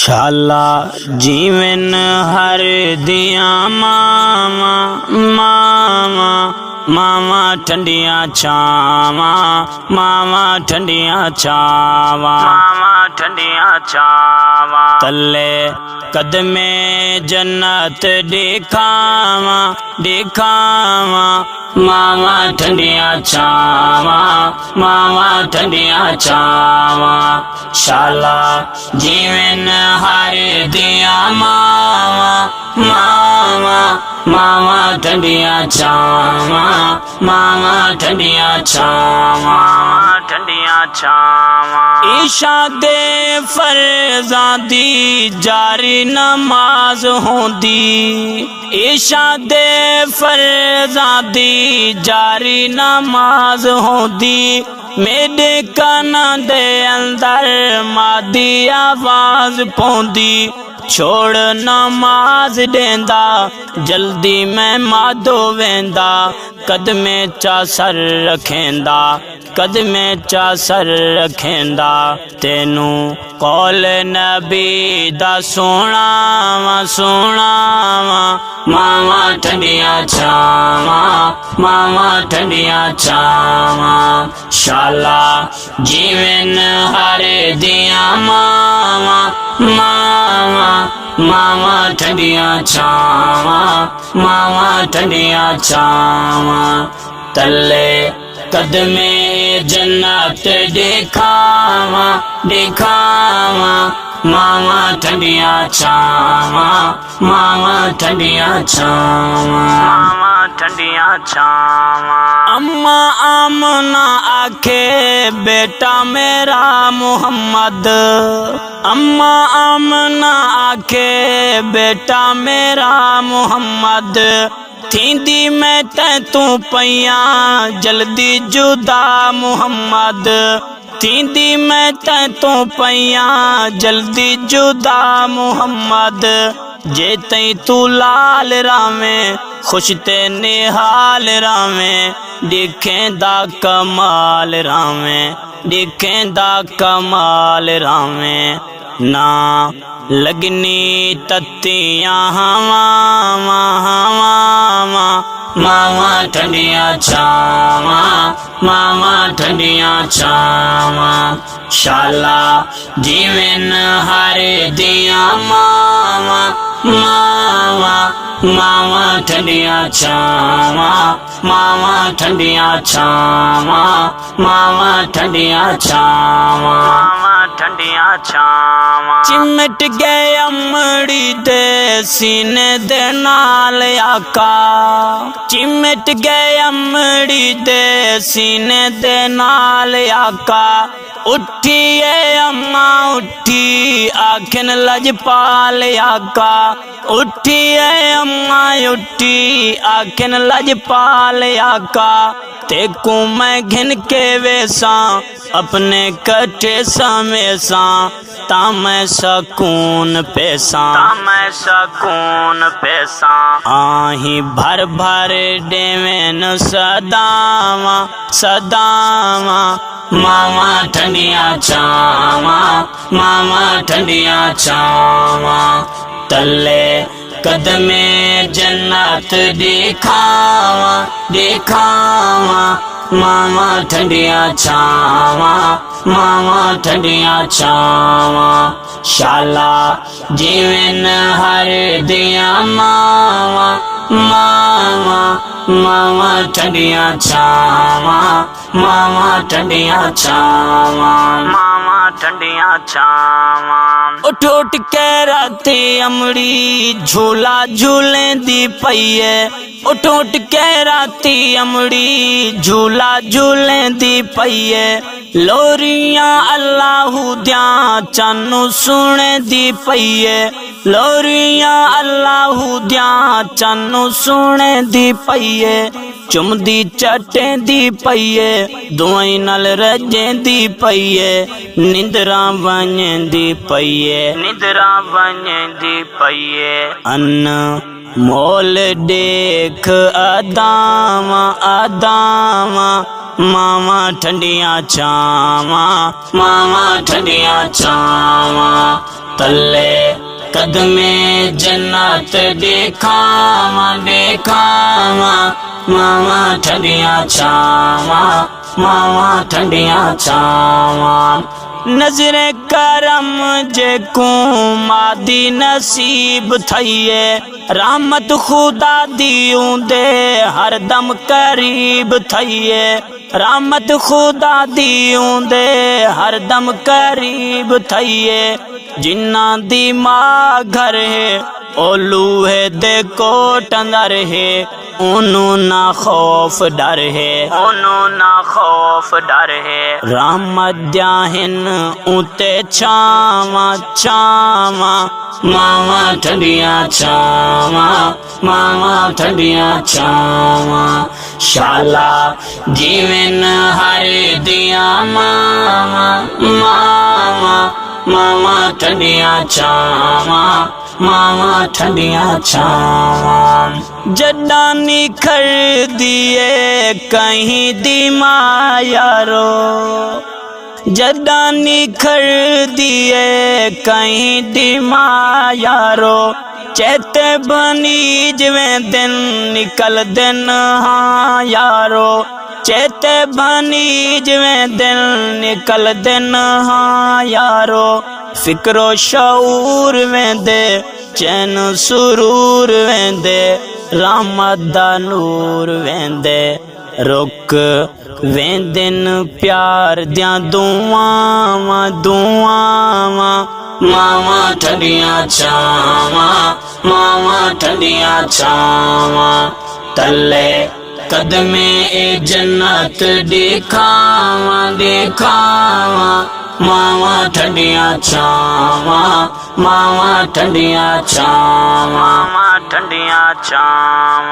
शाला जीवन हर दिया मावा मावा मावा ठंडिया छावा मावा ठंडिया छावा मावा ठंडिया छावा तले कदमे जन्नत दिखावा दिखावा मावा ठंडिया छावा मावा ठंडिया छावा शाला जीवन हर दिया मावा मावा मावा ठंडिया छावा मावा ठंडिया छावा ठंडिया छावा ईशा दे फर्ज़ां दी जारी नमाज होंदी ईशा दे फर्ज़ां दी जारी नमाज होंदी मेरे काना दे अंदर मादी आवाज पौंदी छोड़ नमाज देंदा जल्दी मैं मादो वेंदा कदमे चा सर रखेंदा कदमे चा सर रखेंदा तेनू कौल नबी दा सुनावा सुनावा मावा ठंडिया छावा मावा ठंडिया छावा शाला जीवन हर दिया मावा मावा मावा ठंडिया छावा मावा ठंडिया छावा तले कदमे जन्नत दिखावा दिखावा मावा ठंडिया छावा मावा ठंडिया छावा मावा ठंडिया छावा अम्मा आमना आखे बेटा मेरा मोहम्मद अम्मा आमना आखे बेटा मेरा मोहम्मद थींदी मैं तू पैया जल्दी जुदा मोहम्मद थींदी मैं तू पैया जल्दी जुदा मोहम्मद जे तई तू लाल रावे खुश ते निहाल रावे दिखेंदा कमाल रावे दिखेंदा कमाल रावे ना लगनी तत्तियां हवा हवा मावा ठंडिया छावा मावा ठंडिया छावा शाला जीवन हर दिया मावा मावा मावा ठंडिया छावा मावा ठंडिया छावा मावा ठंडिया छावा मावा ठंडिया छावा चिमट गए अमड़ी दे सीने दे नाल आका चिमट गए अमड़ी दे सीने दे नाल आका उठिए अम्मा उठी आखन लजपाल आका उठिए अम्मा उठी आखन लजपाल आका तेकू मैं घिन के वेसा अपने कटे समेसा तामै सकून पैसा तामै सकून पैसा आही भर भर देवेन सदावा सदावा मावा ठंडिया छावा मावा ठंडिया छावा तले कदमे जन्नत दिखावा दिखावा मावा ठंडिया छावा मावा ठंडिया छावा शाला जीवन हर दिया मावा मावा मावा ठंडिया छावा मावा ठंडिया छावा मावा ठंडिया छावा उठ उठ के राती अमड़ी झूला झूले दी पईए उठ उठ के राती अमड़ी झूला झूले दी पईए लोरियां अल्लाहू दिया चानू सुने दी पईए लोरियां अल्लाहू दिया चानू सुने दी पईए चुमदी चटे दी पईए दुआई नाल रजे दी पईए निंदरा वने दी पईए निंदरा वने दी पईए अन्न मोल देख अदावा अदावा मावा ठंडिया छावा मावा ठंडिया छावा तले कदमे जन्नत देखावा देखावा मावा ठंडिया छावा मावा ठंडिया छावा नजरे करम जेको मादी नसीब थईए रहमत खुदा दियूं दे हर दम करीब थईए रहमत खुदा दियूं दे हर दम करीब थईए जिन्ना दी मां घर है ओलू है दे कोट अंदर है ओनू ना खौफ डर है ओनू ना खौफ डर है रहमत जाहिन उते छावा छावा मावा ठंडिया छावा मावा ठंडिया छावा शाला जीवन हर दिया मावा मावा मावा ठंडिया छावा मावा ठंडिया छावा जड्डा निखर दिए कहीं दिमा यारो जड्डा निखर दिए कहीं दिमा यारो चेते बनी जिवें दिन निकल दिन हाँ यारो चेते बनी जिवें दिन निकल दिन हाँ यारो फिक्रो शऊर वेंदे चैन सुरूर वेंदे रहमत दा नूर वेंदे रुक वेंदन प्यार दियां दुआवां दुआवां मावा ठंडिया छावा मावा ठंडिया छावा तले कदमे ए जन्नत दिखावा दिखावा मावा ठंडिया छावा मावा ठंडिया छावा मावा ठंडिया छावा।